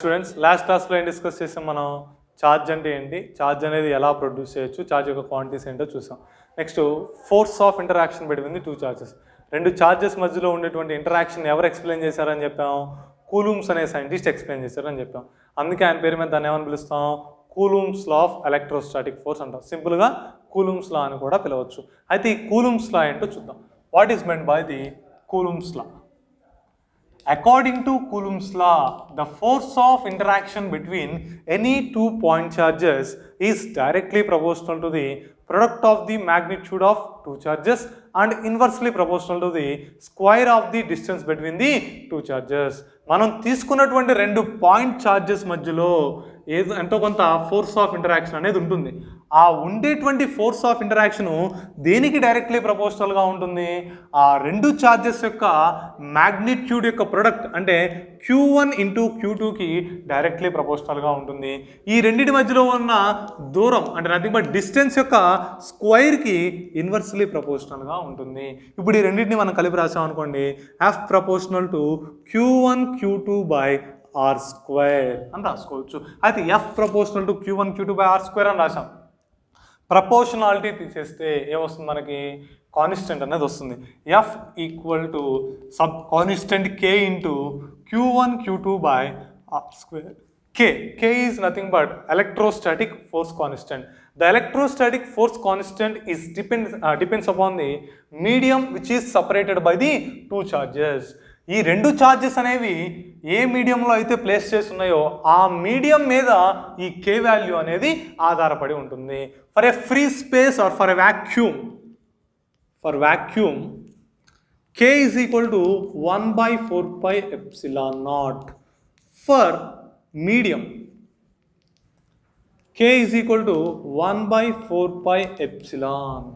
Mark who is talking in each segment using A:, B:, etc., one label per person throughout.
A: Students last క్లాస్లో ఏం discuss చేసాం మనం ఛార్జ్ అంటే ఏంటి, ఛార్జ్ అనేది ఎలా ప్రొడ్యూస్ చేయొచ్చు, ఛార్జ్ యొక్క క్వాంటిటీస్ ఏంటో చూసాం. Next force of interaction between two charges, రెండు ఛార్జెస్ మధ్యలో ఉండేటువంటి ఇంటరాక్షన్ ఎవరు ఎక్స్ప్లెయిన్ చేశారని చెప్పాం, కూలూమ్స్ అనే సైంటిస్ట్ ఎక్స్ప్లెయిన్ చేశారని చెప్పాం. అందుకే ఆయన పేరు మీద దాన్ని ఏమని పిలుస్తాం, Coulomb's law of electrostatic force అంటాం. సింపుల్గా కూలూమ్స్ లా అని కూడా పిలవచ్చు. అయితే ఈ కూలూమ్స్ లా ఏంటో చూద్దాం. What is meant by the Coulomb's law? According to Coulomb's law, the force of interaction between any two point charges is directly proportional to the product of the magnitude of two charges and inversely proportional to the square of the distance between the two charges. మనం తీసుకున్నటువంటి రెండు point charges మధ్యలో ఏదో ఎంతో కొంత force of interaction అనేది ఉంటుంది. ఆ ఉండేటువంటి ఫోర్స్ ఆఫ్ ఇంటరాక్షను దేనికి డైరెక్ట్లీ ప్రపోర్షనల్గా ఉంటుంది? ఆ రెండు ఛార్జెస్ యొక్క మ్యాగ్నిట్యూడ్ యొక్క ప్రొడక్ట్ అంటే Q1 ఇంటూ Q2కి డైరెక్ట్లీ ప్రపోర్షనల్గా ఉంటుంది. ఈ రెండింటి మధ్యలో ఉన్న దూరం అంటే నథింగ్ బట్ డిస్టెన్స్ యొక్క స్క్వైర్కి ఇన్వర్స్లీ ప్రపోర్షనల్గా ఉంటుంది. ఇప్పుడు ఈ రెండింటిని మనం కలిపి రాసాం అనుకోండి, F proportional to Q1 Q2 by R square అని రాసుకోవచ్చు. అయితే F proportional to Q1 Q2 by R square అని రాసాం. ప్రపోర్షనాలిటీ తీసేస్తే ఏమొస్తుంది మనకి? కాన్స్టెంట్ అనేది వస్తుంది. F equal to some constant K into Q1 Q2 by R square. K is nothing but electrostatic force constant. The electrostatic force constant is depends upon the medium which is separated by the two charges. ఈ రెండు charges అనేవి ఏ మీడియంలో అయితే place చేసి ఉన్నాయో ఆ medium మీద ఈ కే వాల్యూ అనేది ఆధారపడి ఉంటుంది. For a free space or for vacuum K is equal to 1/4 epsilon naught. For medium k is equal to 1/4 epsilon.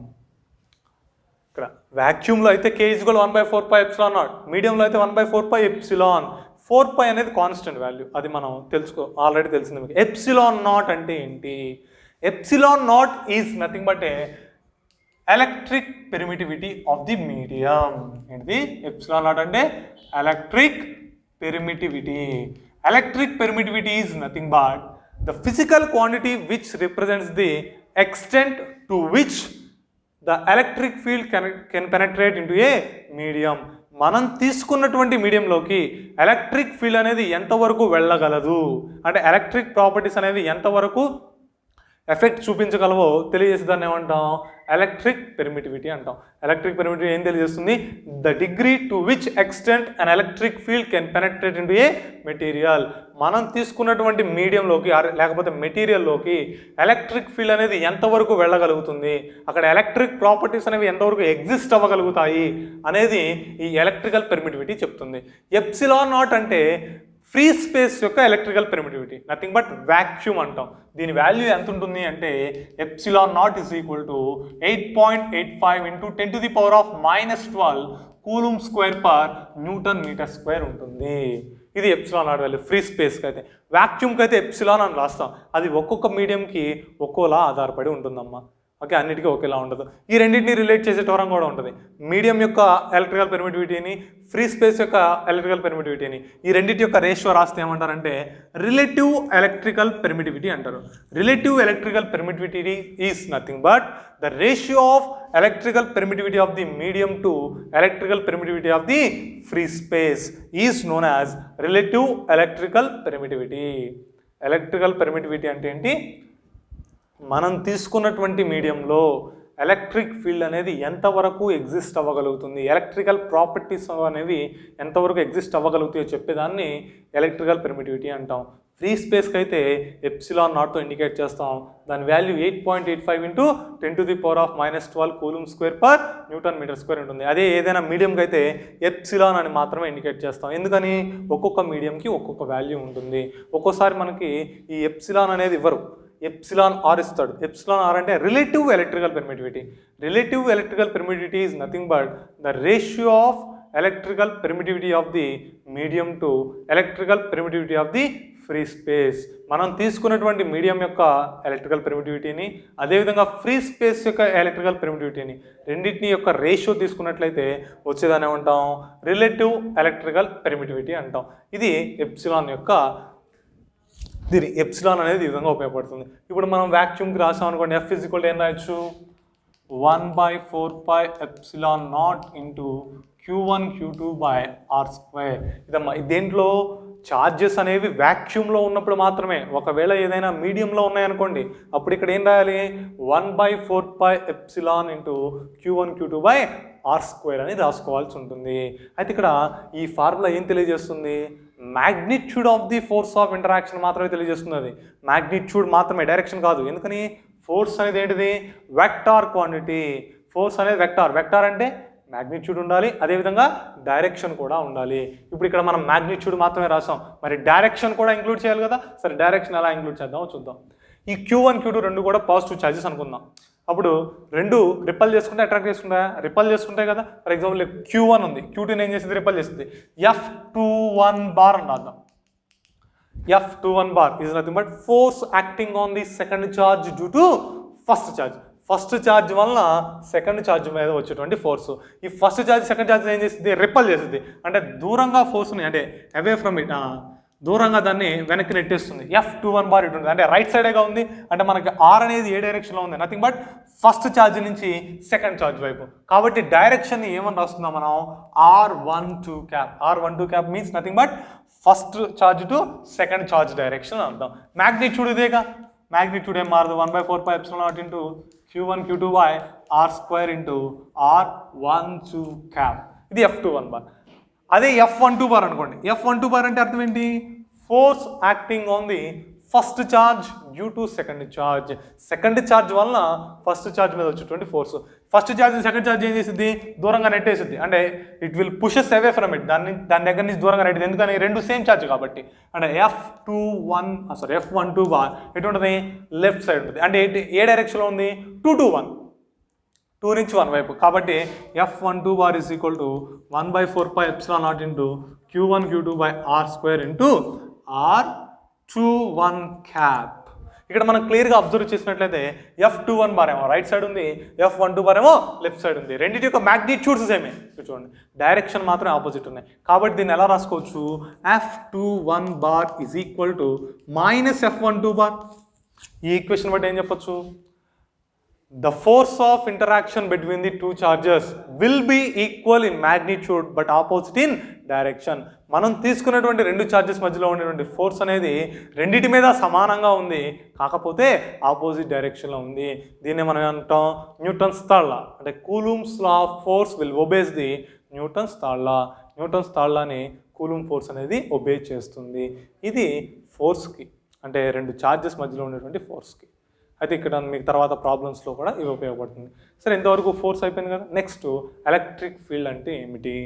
A: ఇక్కడ వ్యాక్యూమ్లో అయితే k is equal to 1/4 epsilon naught, మీడియంలో అయితే 1/4 ఎప్సిలాన్. 4 అనేది కాన్స్టెంట్ వాల్యూ, అది మనం ఆల్రెడీ తెలిసింది మీకు. ఎప్సిలాన్ నాట్ అంటే ఏంటి? Epsilon naught is nothing but A electric permittivity of the medium. ఏంటిది ఎప్సిలాన్ నాట్ అంటే? Electric permittivity. Electric permittivity is nothing but the physical quantity which represents the extent to which the electric field can penetrate into a medium. మనం తీసుకున్నటువంటి మీడియంలోకి electric field అనేది ఎంతవరకు వెళ్ళగలదు అంటే electric properties అనేవి ఎంతవరకు effect చూపించగలవో తెలియజేసి దాన్ని ఏమంటాం? ఎలక్ట్రిక్ పెర్మిటివిటీ అంటాం. ఎలక్ట్రిక్ పెర్మిటివిటీ ఏం తెలియజేస్తుంది? The degree to which extent an electric field can penetrate into A material. మనం తీసుకున్నటువంటి మీడియంలోకి లేకపోతే మెటీరియల్లోకి ఎలక్ట్రిక్ ఫీల్డ్ అనేది ఎంతవరకు వెళ్ళగలుగుతుంది, అక్కడ ఎలక్ట్రిక్ ప్రాపర్టీస్ అనేవి ఎంతవరకు ఎగ్జిస్ట్ అవ్వగలుగుతాయి అనేది ఈ ఎలక్ట్రికల్ పెర్మిటివిటీ చెప్తుంది. ఎప్సిలాన్ నాట్ అంటే ఫ్రీ స్పేస్ యొక్క electrical permittivity, nothing but vacuum అంటాం. దీని వాల్యూ ఎంత ఉంటుంది అంటే epsilon naught is equal to 8.85 into 10⁻⁻12 coulomb square per newton metre square ఉంటుంది. ఇది ఎప్సిలాన్ నాట్ వాల్యూ ఫ్రీ స్పేస్కి. అయితే వాక్యూమ్కి అయితే ఎప్సిలాన్ అని రాస్తాం. అది ఒక్కొక్క మీడియంకి ఒక్కోలా ఆధారపడి ఉంటుందమ్మా. ఓకే, అన్నిటికీ ఒకేలా ఉండదు. ఈ రెండింటిని రిలేట్ చేసే టోరం కూడా ఉంటుంది. మీడియం యొక్క ఎలక్ట్రికల్ పెర్మిటివిటీని, ఫ్రీ స్పేస్ యొక్క ఎలక్ట్రికల్ పెర్మిటివిటీని, ఈ రెండింటి యొక్క రేషియో రాస్తే ఏమంటారంటే రిలేటివ్ ఎలక్ట్రికల్ పెర్మిటివిటీ అంటారు. Relative electrical permittivity is nothing but the ratio of electrical permittivity of the medium to electrical permittivity of the free space is known as relative electrical permittivity. Electrical permittivity అంటే ఏంటి? మనం తీసుకున్నటువంటి మీడియంలో electric field అనేది ఎంతవరకు exist అవ్వగలుగుతుంది, electrical properties అనేవి ఎంతవరకు exist అవ్వగలుగుతాయో చెప్పేదాన్ని ఎలక్ట్రికల్ పెర్మిటివిటీ అంటాం. ఫ్రీ స్పేస్కి అయితే ఎప్సిలాన్ నాట్తో ఇండికేట్ చేస్తాం. దాని value 8.85 into 10⁻⁻12 coulomb square per newton metre square ఉంటుంది. అదే ఏదైనా మీడియంకి అయితే ఎప్సిలాన్ అని మాత్రమే ఇండికేట్ చేస్తాం. ఎందుకని? ఒక్కొక్క మీడియంకి ఒక్కొక్క వాల్యూ ఉంటుంది. ఒక్కోసారి మనకి ఈ ఎప్సిలాన్ అనేది ఇవ్వరు, ఎప్సిలాన్ ఆర్ ఇస్తాడు. ఎప్సిలాన్ ఆర్ అంటే relative electrical permittivity. Relative electrical permittivity is nothing but the ratio of electrical permittivity of the medium to electrical permittivity of the free space. మనం తీసుకున్నటువంటి మీడియం యొక్క ఎలక్ట్రికల్ పెర్మిటివిటీని, అదేవిధంగా free space యొక్క electrical పెర్మిటివిటీని రెండింటిని యొక్క ratio తీసుకున్నట్లయితే వచ్చేదాన్ని ఏమంటాం? రిలేటివ్ ఎలక్ట్రికల్ పెర్మిటివిటీ అంటాం. ఇది ఎప్సిలాన్ యొక్క దీని ఎప్సిలాన్ అనేది ఈ విధంగా ఉపయోగపడుతుంది. ఇప్పుడు మనం వాక్యూమ్కి రాసాం అనుకోండి, F = ఏం రాయొచ్చు, 1/4πε0 ఇంటూ Q1 Q2/R². ఇదమ్మా. దేంట్లో ఛార్జెస్ అనేవి వాక్యూమ్లో ఉన్నప్పుడు మాత్రమే. ఒకవేళ ఏదైనా మీడియంలో ఉన్నాయనుకోండి, అప్పుడు ఇక్కడ ఏం రాయాలి, 1/4πε ఇంటూ Q1 Q2/R² అని రాసుకోవాల్సి ఉంటుంది. అయితే ఇక్కడ ఈ ఫార్ములా ఏం తెలియజేస్తుంది, magnitude of the force of interaction మాత్రమే తెలియజేస్తుంది. అది మ్యాగ్నిట్యూడ్ మాత్రమే, డైరెక్షన్ కాదు. ఎందుకని, ఫోర్స్ అనేది ఏంటిది, వెక్టార్ క్వాంటిటీ. ఫోర్స్ అనేది వెక్టార్. వెక్టార్ అంటే మ్యాగ్నిట్యూడ్ ఉండాలి, అదేవిధంగా డైరెక్షన్ కూడా ఉండాలి. ఇప్పుడు ఇక్కడ మనం మ్యాగ్నిట్యూడ్ మాత్రమే రాసాం, మరి డైరెక్షన్ కూడా ఇంక్లూడ్ చేయాలి కదా. సరే, డైరెక్షన్ ఎలా ఇంక్లూడ్ చేద్దామో చూద్దాం. ఈ Q1 Q2 రెండు కూడా పాజిటివ్ ఛార్జెస్ అనుకుందాం. అప్పుడు రెండు రిపల్ చేసుకుంటే అట్రాక్ట్ చేసుకుంటా, రిపల్ చేసుకుంటాయి కదా. ఫర్ ఎగ్జాంపుల్ Q1 ఉంది, Q2 ఏం చేసింది, రిపల్ చేస్తుంది. F21 బార్ అని రాద్దాం. F21 bar is nothing but force acting on the second charge due to first charge. First charge వలన సెకండ్ ఛార్జ్ మీద వచ్చేటువంటి ఫోర్స్. ఈ ఫస్ట్ ఛార్జ్ సెకండ్ ఛార్జ్ ఏం చేస్తుంది, రిపల్ చేస్తుంది. అంటే దూరంగా ఫోర్స్ని, అంటే అవే ఫ్రమ్ ఇట్, దూరంగా దాన్ని వెనక్కి నెట్టేస్తుంది. F21 బార్ ఇటు ఉంది, అంటే రైట్ సైడేగా ఉంది. అంటే మనకి R అనేది ఏ డైరెక్షన్లో ఉంది, నథింగ్ బట్ ఫస్ట్ ఛార్జ్ నుంచి సెకండ్ ఛార్జ్ వైపు. కాబట్టి డైరెక్షన్ ఏమని రాస్తున్నాం మనం, R12 cap. R12 cap means nothing but first charge to second charge direction అర్థం. మ్యాగ్నిట్యూడ్ ఇదేగా, మ్యాగ్నిట్యూడ్ ఏం మారదు, 1/4πε0 into Q1 Q2/R² into R12 cap. ఇది F21 బార్. అదే F12 బార్ అనుకోండి. F12 బార్ అంటే అర్థం ఏంటి, force acting on the first charge due to second charge. Second charge వలన ఫస్ట్ ఛార్జ్ మీద వచ్చేటువంటి force. First charge second charge ఏం చేసింది, దూరంగా నెట్టేసింది. అంటే it will pushes away from it, దాని దగ్గర నుంచి దూరంగా నెట్టింది. ఎందుకని, రెండు సేమ్ ఛార్జ్ కాబట్టి. అంటే F12 బార్ ఎటు ఉంటుంది, లెఫ్ట్ సైడ్ ఉంటుంది. అంటే ఏ డైరెక్షన్లో ఉంది, 2 to 1, 2 నుంచి 1 వైపు. కాబట్టి F12 bar is equal to 1/4πε0 into Q1 Q2/R² into R21 cap. ఇక్కడ మనం క్లియర్గా అబ్జర్వ్ చేసినట్లయితే F21 బార్ ఏమో రైట్ సైడ్ ఉంది, F12 బార్ ఏమో లెఫ్ట్ సైడ్ ఉంది. రెండింటి యొక్క మ్యాగ్నిట్యూడ్స్ సేమే, చూడండి, డైరెక్షన్ మాత్రమే ఆపోజిట్ ఉన్నాయి. కాబట్టి దీన్ని ఎలా రాసుకోవచ్చు, F21 bar is equal to minus F12 bar. ఈ ఈక్వేషన్ బట్టి ఏం చెప్పొచ్చు, the force of interaction between the two charges will be equal in magnitude but opposite in direction. మనం తీసుకున్నటువంటి రెండు చార్జెస్ మధ్యలో ఉండేటువంటి ఫోర్స్ అనేది రెండింటి మీద సమానంగా ఉంది, కాకపోతే ఆపోజిట్ డైరెక్షన్లో ఉంది. దీన్ని మనం అంటాం న్యూటన్స్ థర్డ్ లా. అంటే Coulomb's law of force will obeys the Newton's third law. Newton's third లాని కూలుంబ్ ఫోర్స్ అనేది ఒబే చేస్తుంది. ఇది ఫోర్స్కి, అంటే రెండు చార్జెస్ మధ్యలో ఉండేటువంటి ఫోర్స్కి. అయితే ఇక్కడ మీకు తర్వాత ప్రాబ్లమ్స్లో కూడా ఇవి ఉపయోగపడుతుంది. సరే, ఇంతవరకు ఫోర్స్ అయిపోయింది కదా. నెక్స్ట్ ఎలక్ట్రిక్ ఫీల్డ్ అంటే ఏమిటి,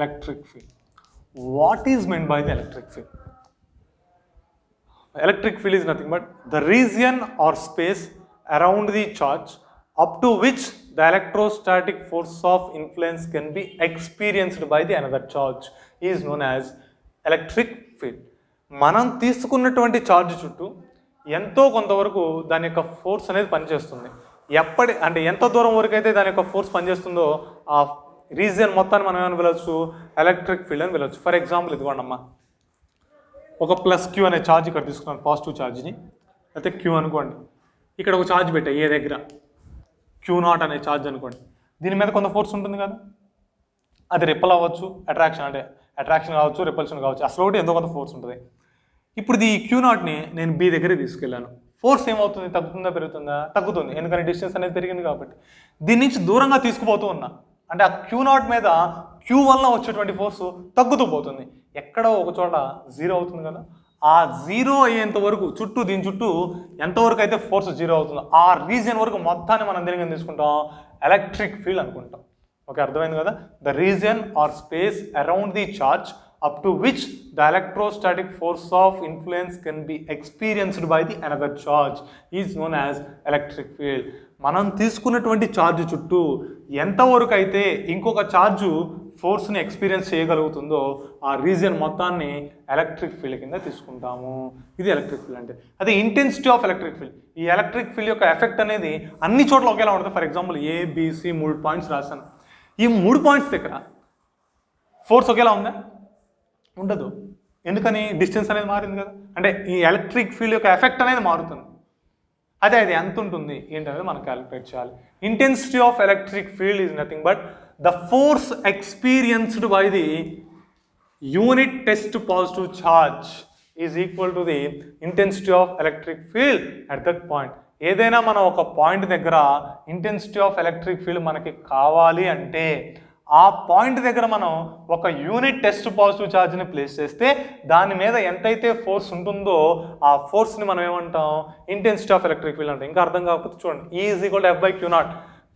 A: electric field. What is meant by the electric field? Electric field is nothing but the region or space around the charge up to which the electrostatic force of influence can be experienced by the another charge is known as electric field. మనం తీసుకున్నటువంటి charge చుట్టూ ఎంతో కొంతవరకు దాని యొక్క force అనేది పనిచేస్తుంది. అంటే ఎంత దూరం వరకు అయితే దాని యొక్క ఫోర్స్ పనిచేస్తుందో ఆ రీజియన్ మొత్తాన్ని మనం ఏమని పిలవచ్చు, ఎలక్ట్రిక్ ఫీల్డ్ అని పిలవచ్చు. ఫర్ ఎగ్జాంపుల్ ఇదిగోండి అమ్మా, ఒక +Q అనే ఛార్జ్ ఇక్కడ తీసుకున్నాను, పాజిటివ్ ఛార్జ్ని. అయితే Q అనుకోండి, ఇక్కడ ఒక ఛార్జ్ పెట్టా ఏ దగ్గర, Q0 అనే ఛార్జ్ అనుకోండి. దీని మీద కొంత ఫోర్స్ ఉంటుంది కదా, అది రిపల్ అవ్వచ్చు, అట్రాక్షన్ కావచ్చు, రిపల్షన్ కావచ్చు, అసలు ఒకటి ఎంతో కొంత ఫోర్స్ ఉంటుంది. ఇప్పుడు ఈ Q0ని నేను B దగ్గర తీసుకెళ్ళాను. ఫోర్స్ ఏమవుతుంది, తగ్గుతుందా పెరుగుతుందా, తగ్గుతుంది. ఎందుకంటే డిస్టెన్స్ అనేది పెరిగింది కాబట్టి. దీని నుంచి దూరంగా తీసుకుపోతూ ఉన్నా, అంటే ఆ Q0 మీద Q1లో వచ్చేటువంటి ఫోర్సు తగ్గుతూ పోతుంది. ఎక్కడో ఒక చోట 0 అవుతుంది కదా, ఆ 0 అయ్యేంత వరకు దీని చుట్టూ ఎంతవరకు అయితే ఫోర్స్ 0 అవుతుందో ఆ రీజియన్ వరకు మొత్తాన్ని మనం దేనికని తీసుకుంటాం, ఎలక్ట్రిక్ ఫీల్డ్ అనుకుంటాం. ఓకే, అర్థమైంది కదా. The region or space around the charge up to which the electrostatic force of influence can be experienced by the another charge is known as electric field. మనం తీసుకున్నటువంటి charge చుట్టూ ఎంతవరకు అయితే ఇంకొక charge ఫోర్స్ని experience చేయగలుగుతుందో ఆ region మొత్తాన్ని electric field కింద తీసుకుంటాము. ఇది ఎలక్ట్రిక్ ఫీల్డ్ అంటే. అదే ఇంటెన్సిటీ ఆఫ్ ఎలక్ట్రిక్ ఫీల్డ్, ఈ ఎలక్ట్రిక్ ఫీల్డ్ యొక్క ఎఫెక్ట్ అనేది అన్ని చోట్ల ఒకేలా ఉంటుంది. ఫర్ ఎగ్జాంపుల్ ABC 3 పాయింట్స్ రాశాను. ఈ 3 పాయింట్స్ దగ్గర ఫోర్స్ ఒకేలా ఉందా? ఉండదు. ఎందుకని? డిస్టెన్స్ అనేది మారింది కదా. అంటే ఈ ఎలక్ట్రిక్ ఫీల్డ్ యొక్క ఎఫెక్ట్ అనేది మారుతుంది. అదే అది ఎంత ఉంటుంది ఏంటనేది మనం క్యాలిక్యులేట్ చేయాలి. Intensity of electric field is nothing but the force experienced by the unit test positive charge is equal to the intensity of electric field at that point. ఏదైనా మనం ఒక పాయింట్ దగ్గర ఇంటెన్సిటీ ఆఫ్ ఎలక్ట్రిక్ ఫీల్డ్ మనకి కావాలి అంటే ఆ point దగ్గర మనం ఒక యూనిట్ టెస్ట్ పాజిటివ్ ఛార్జ్ని ప్లేస్ చేస్తే దాని మీద ఎంతైతే ఫోర్స్ ఉంటుందో ఆ ఫోర్స్ని మనం ఏమంటాం? ఇంటెన్సిటీ ఆఫ్ ఎలక్ట్రిక్ ఫీల్డ్ అంటాం. ఇంకా అర్థం కాకపోతే చూడండి, E is equal to F/Q0.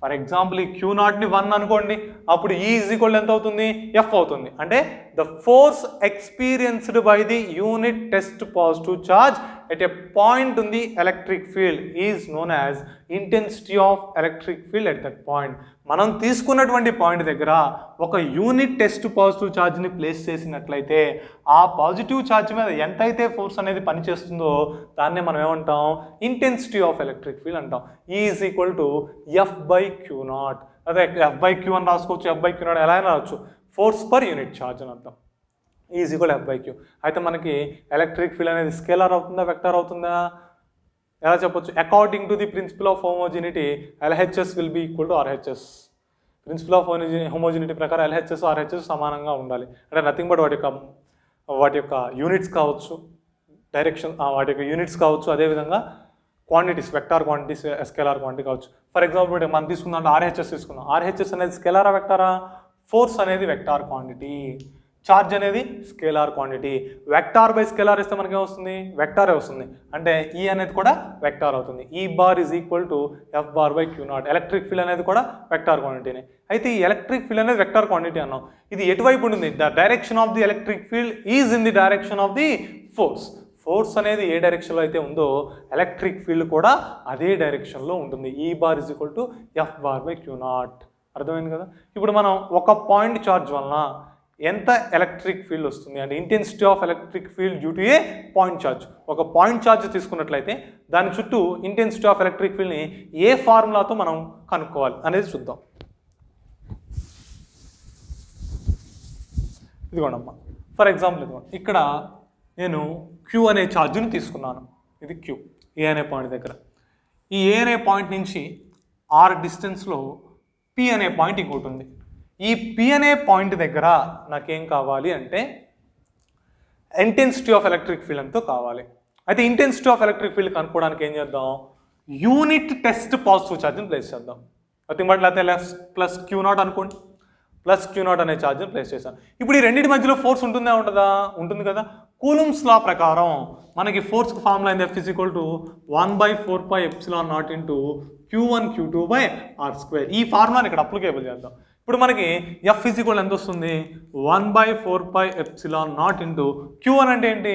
A: For example ఈ Q0ని 1 అనుకోండి, అప్పుడు E ఈజ్ ఈక్వల్ ఎంత అవుతుంది? F అవుతుంది. అంటే the force experienced by the unit test positive charge at a point in the electric field is known as intensity of electric field at that point. మనం తీసుకున్నటువంటి point దగ్గర ఒక unit test positive ఛార్జ్ని place చేసినట్లయితే ఆ positive charge మీద ఎంతైతే force అనేది పనిచేస్తుందో దాన్నే మనం ఏమంటాం? ఇంటెన్సిటీ ఆఫ్ ఎలక్ట్రిక్ ఫీల్డ్ అంటాం. E is equal to F/Q0. అదే F/Q అని రాసుకోవచ్చు, F/Q0 ఎలా అయినా రావచ్చు. ఫోర్స్ పర్ యూనిట్ ఛార్జ్ అని అర్థం. E is equal F/Q. అయితే మనకి ఎలక్ట్రిక్ ఫీల్డ్ అనేది స్కేలార్ అవుతుందా, వెక్టార్ అవుతుందా? ఎలా చెప్పొచ్చు? According to the principle of homogeneity LHS will be equal to RHS. Principle of homogeneity ప్రకారం LHS RHS సమానంగా ఉండాలి. అంటే నథింగ్ బట్ వాటి యొక్క యూనిట్స్ కావచ్చు, డైరెక్షన్ వాటి యొక్క యూనిట్స్ కావచ్చు, అదేవిధంగా quantities, vector quantities, scalar quantity కావచ్చు. ఫర్ ఎగ్జాంపుల్ మనం తీసుకుందాం, RHS తీసుకుందాం. RHS అనేది స్కేలారా వెక్టారా? ఫోర్స్ అనేది వెక్టార్ క్వాంటిటీ, ఛార్జ్ అనేది scalar quantity. Vector by scalar ఇస్తే మనకి ఏమొస్తుంది? వెక్టారే వస్తుంది. అంటే E అనేది కూడా వెక్టార్ అవుతుంది. E bar is equal to F/Q0. Electric field అనేది కూడా వెక్టార్ క్వాంటిటీనే. అయితే ఈ ఎలక్ట్రిక్ ఫీల్డ్ అనేది వెక్టార్ క్వాంటిటీ అన్నాం. ఇది ఎటువైపు ఉంటుంది? The direction of the electric field is in the direction of the force. Force అనేది ఏ డైరెక్షన్లో అయితే ఉందో ఎలక్ట్రిక్ ఫీల్డ్ కూడా అదే డైరెక్షన్లో ఉంటుంది. E bar is equal to F/Q0. అర్థమైంది కదా. ఇప్పుడు మనం ఒక పాయింట్ ఛార్జ్ వలన ఎంత ఎలక్ట్రిక్ ఫీల్డ్ వస్తుంది అంటే intensity of electric field due to a point charge. ఒక పాయింట్ ఛార్జ్ తీసుకున్నట్లయితే దాని చుట్టూ ఇంటెన్సిటీ ఆఫ్ ఎలక్ట్రిక్ ఫీల్డ్ని ఏ ఫార్ములాతో మనం కనుక్కోవాలి అనేది చూద్దాం. ఇదిగోండమ్మా, ఫర్ ఎగ్జాంపుల్ ఇదిగోండి, ఇక్కడ నేను Q అనే ఛార్జ్ని తీసుకున్నాను. ఇది Q, ఏ అనే పాయింట్ దగ్గర. ఈ ఏ అనే పాయింట్ నుంచి R డిస్టెన్స్లో P అనే పాయింట్ ఇంకోటి ఉంది. ఈ P అనే పాయింట్ దగ్గర నాకేం కావాలి అంటే ఇంటెన్సిటీ ఆఫ్ ఎలక్ట్రిక్ ఫీల్డ్ ఎంతో కావాలి. అయితే ఇంటెన్సిటీ ఆఫ్ ఎలక్ట్రిక్ ఫీల్డ్ కనుక్కోవడానికి ఏం చేద్దాం? యూనిట్ టెస్ట్ పాజిటివ్ ఛార్జ్ని ప్లేస్ చేద్దాం. నథింగ్ బట్ లేకపోతే ప్లస్ Q0 అనుకోండి, ప్లస్ Q0 అనే ఛార్జ్ని ప్లేస్ చేశాను. ఇప్పుడు ఈ రెండింటి మధ్యలో ఫోర్స్ ఉంటుందా ఉండదా? ఉంటుంది కదా. కూలుమ్స్ లా ప్రకారం మనకి ఫోర్స్కి ఫార్ములా అయింది F is equal to 1/4πε0 into Q1 Q2/r². ఈ ఫార్ములాని ఇక్కడ అప్లికేబుల్ చేద్దాం. ఇప్పుడు మనకి F ఈజ్ ఈక్వల్ ఎంత వస్తుంది? 1/4πε0 ఇంటూ Q1 అంటే ఏంటి?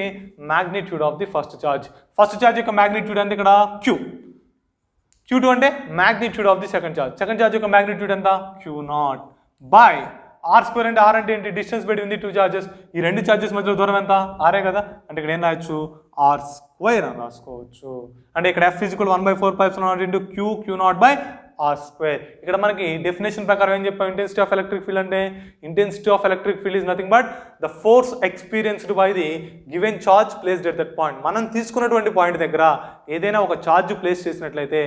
A: Magnitude of the first charge. First charge యొక్క మ్యాగ్నిట్యూడ్ ఎంత ఇక్కడ? Q. Q2 అంటే magnitude of the second charge. Second charge యొక్క మ్యాగ్నిట్యూడ్ ఎంత? Q0 బై R² అంటే R అంటే ఏంటి? Distance between the two charges. ఈ రెండు ఛార్జెస్ మధ్యలో దూరం ఎంత? ఆరే కదా. అంటే ఇక్కడ ఏం రాయొచ్చు? R² అని రాసుకోవచ్చు. అంటే ఇక్కడ F is equal 1/4πε0 into Q0/r². ఇక్కడ మనకి డెఫినేషన్ ప్రకారం ఏం చెప్పాం? ఇంటెన్సిటీ ఆఫ్ ఎలక్ట్రిక్ ఫీల్డ్ అంటే intensity of electric field is nothing but the force experienced by the given charge placed at that point. మనం తీసుకున్నటువంటి పాయింట్ దగ్గర ఏదైనా ఒక ఛార్జ్ ప్లేస్ చేసినట్లయితే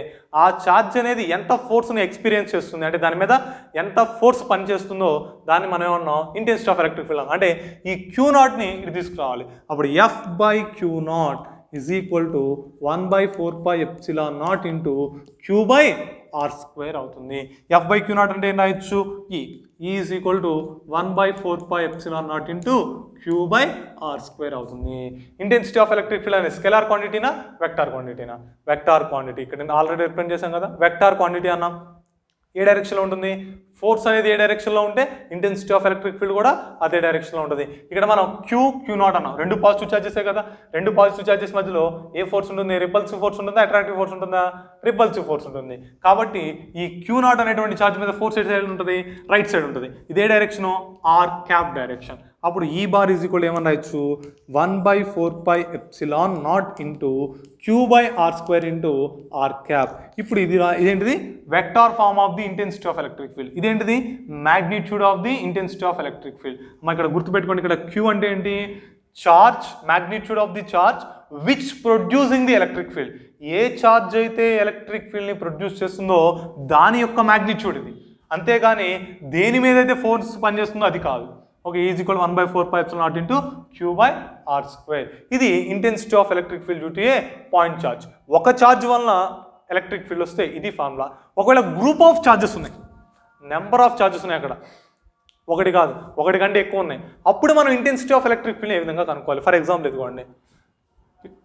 A: ఆ ఛార్జ్ అనేది ఎంత ఫోర్స్ని ఎక్స్పీరియన్స్ చేస్తుంది అంటే దాని మీద ఎంత ఫోర్స్ పనిచేస్తుందో దాన్ని మనం ఏమన్నాం? Intensity of electric field. అంటే ఈ Q0ని ఇది తీసుకురావాలి. అప్పుడు F/Q0 is equal to 1/4πε0 into Q/r² అవుతుంది. F/Q0 అంటే ఏం రాయొచ్చు? E is equal to 1/4πε0 into Q/r² అవుతుంది. ఇంటెన్సిటీ ఆఫ్ ఎలక్ట్రిక్ ఫీల్డ్ అనేది స్కేలార్ క్వాంటిటీనా వెక్టార్ క్వాంటిటీనా? Vector quantity. ఇక్కడ నేను ఆల్రెడీ రిప్రజెంట్ చేశాం కదా. వెక్టార్ క్వాంటిటీ అన్నాం. ఏ డైరెక్షన్లో ఉంటుంది? ఫోర్స్ అనేది ఏ డైరెక్షన్లో ఉంటే ఇంటెన్సిటీ ఆఫ్ ఎలక్ట్రిక్ ఫీల్డ్ కూడా అదే డైరెక్షన్లో ఉంటుంది. ఇక్కడ మనం క్యూ నాట్ అన్నాం, రెండు పాజిటివ్ ఛార్జెసే కదా. రెండు పాజిటివ్ ఛార్జెస్ మధ్యలో ఏ ఫోర్స్ ఉంటుంది? రిపల్సివ్ ఫోర్స్ ఉంటుందా, అట్రాక్టివ్ ఫోర్స్ ఉంటుందా? రిపల్సివ్ ఫోర్స్ ఉంటుంది. కాబట్టి ఈ క్యూ నాట్ అనేటువంటి ఛార్జ్ మీద ఫోర్స్ ఏ సైడ్ ఉంటుంది? రైట్ సైడ్ ఉంటుంది. ఇదే డైరెక్షను ఆర్ క్యాప్ డైరెక్షన్. అప్పుడు ఈ బార్ ఈజ్ ఈక్వల్ ఏమని రాయొచ్చు? 1/4πε0 into Q/r² into are cap. ఇప్పుడు ఇదేంటిది? Vector form of the intensity of electric field. ఇదేంటిది? Magnitude of the intensity of electric field. మనం ఇక్కడ గుర్తుపెట్టుకోండి, ఇక్కడ Q అంటే ఏంటి? Charge, magnitude of the charge which producing the electric field. ఏ చార్జ్ అయితే ఎలక్ట్రిక్ ఫీల్డ్ని ప్రొడ్యూస్ చేస్తుందో దాని యొక్క మ్యాగ్నిట్యూడ్ ఇది, అంతేగాని దేని మీద అయితే ఫోర్స్ పనిచేస్తుందో అది కాదు. Okay, is equal 1/4πε0 into Q/r². ఇది intensity of electric field due to a point charge. ఒక ఛార్జ్ వలన ఎలక్ట్రిక్ ఫీల్డ్ వస్తే ఇది ఫార్ములా. ఒకవేళ గ్రూప్ ఆఫ్ ఛార్జెస్ ఉన్నాయి, నెంబర్ ఆఫ్ ఛార్జెస్ ఉన్నాయి, అక్కడ ఒకటి కాదు ఒకటి కంటే ఎక్కువ ఉన్నాయి, అప్పుడు మనం ఇంటెన్సిటీ ఆఫ్ ఎలక్ట్రిక్ ఫీల్డ్ ఏ విధంగా కనుక్కోవాలి? ఫర్ ఎగ్జాంపుల్ ఇదిగోండి,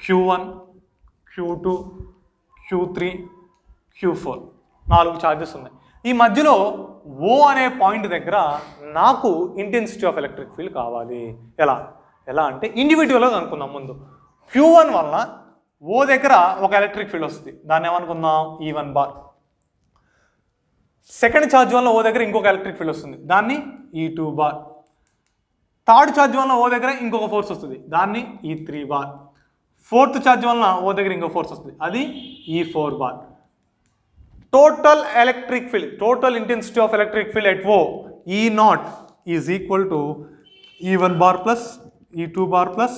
A: Q1, Q2, Q3, Q4 4 charges ఉన్నాయి. ఈ మధ్యలో ఓ అనే పాయింట్ దగ్గర నాకు ఇంటెన్సిటీ ఆఫ్ ఎలక్ట్రిక్ ఫీల్డ్ కావాలి. ఎలా అంటే ఇండివిజువల్గా కనుక్కుందాం. ముందు Q1 వలన ఓ దగ్గర ఒక ఎలక్ట్రిక్ ఫీల్డ్ వస్తుంది, దాన్ని ఏమనుకుందాం? E1 bar. సెకండ్ ఛార్జ్ వల్ల ఓ దగ్గర ఇంకొక ఎలక్ట్రిక్ ఫీల్డ్ వస్తుంది, దాన్ని E2 బార్. థర్డ్ ఛార్జ్ వల్ల ఓ దగ్గర ఇంకొక ఫోర్స్ వస్తుంది, దాన్ని E3 బార్. ఫోర్త్ ఛార్జ్ వలన ఓ దగ్గర ఇంకో ఫోర్స్ వస్తుంది, అది E4 bar. Total electric field, total intensity of electric field at O E0 is equal to E1 bar plus E2 bar plus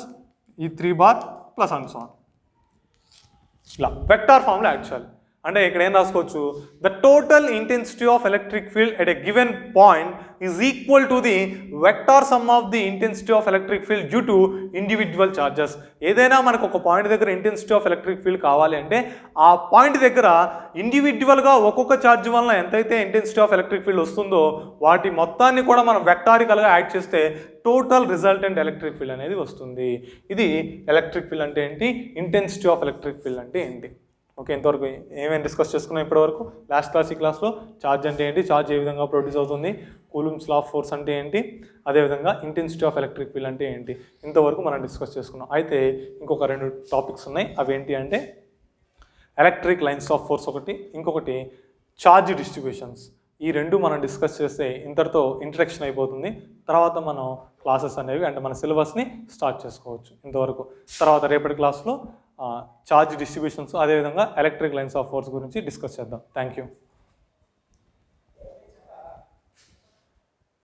A: E3 bar plus and so on. ఇలా vector ఫామ్లో add చేయాలి. అంటే ఇక్కడ ఏం రాసుకోవచ్చు? The total intensity of electric field at a given point is equal to the vector sum of the intensity of electric field due to individual charges. ఏదైనా మనకు ఒక పాయింట్ దగ్గర ఇంటెన్సిటీ ఆఫ్ ఎలక్ట్రిక్ ఫీల్డ్ కావాలి అంటే ఆ point దగ్గర ఇండివిజువల్గా ఒక్కొక్క ఛార్జ్ వలన ఎంతైతే ఇంటెన్సిటీ ఆఫ్ ఎలక్ట్రిక్ ఫీల్డ్ వస్తుందో వాటి మొత్తాన్ని కూడా మనం వెక్టారికల్గా యాడ్ చేస్తే టోటల్ రిజల్టెంట్ ఎలక్ట్రిక్ ఫీల్డ్ అనేది వస్తుంది. ఇది ఎలక్ట్రిక్ ఫీల్డ్ అంటే ఏంటి, ఇంటెన్సిటీ ఆఫ్ ఎలక్ట్రిక్ ఫీల్డ్ అంటే ఏంటి. ఓకే, ఇంతవరకు ఏమేమి డిస్కస్ చేసుకున్నాం ఇప్పటివరకు? లాస్ట్ క్లాస్, ఈ క్లాస్లో ఛార్జ్ అంటే ఏంటి, ఛార్జ్ ఏ విధంగా ప్రొడ్యూస్ అవుతుంది, కూలుంబ్స్ లా ఆఫ్ ఫోర్స్ అంటే ఏంటి, అదేవిధంగా ఇంటెన్సిటీ ఆఫ్ ఎలక్ట్రిక్ ఫీల్డ్ అంటే ఏంటి, ఇంతవరకు మనం డిస్కస్ చేసుకున్నాం. అయితే ఇంకొక 2 టాపిక్స్ ఉన్నాయి. అవి ఏంటి అంటే ఎలక్ట్రిక్ లైన్స్ ఆఫ్ ఫోర్స్ ఒకటి, ఇంకొకటి ఛార్జ్ డిస్ట్రిబ్యూషన్స్. ఈ 2 మనం డిస్కస్ చేస్తే ఇంతటితో ఇంట్రడక్షన్ అయిపోతుంది. తర్వాత మనం క్లాసెస్ అనేవి అంటే మన సిలబస్ని స్టార్ట్ చేసుకోవచ్చు ఇంతవరకు. తర్వాత రేపటి క్లాస్లో ఛార్జ్ డిస్ట్రిబ్యూషన్స్ అదేవిధంగా ఎలక్ట్రిక్ లైన్స్ ఆఫ్ ఫోర్స్ గురించి డిస్కస్ చేద్దాం. Thank you.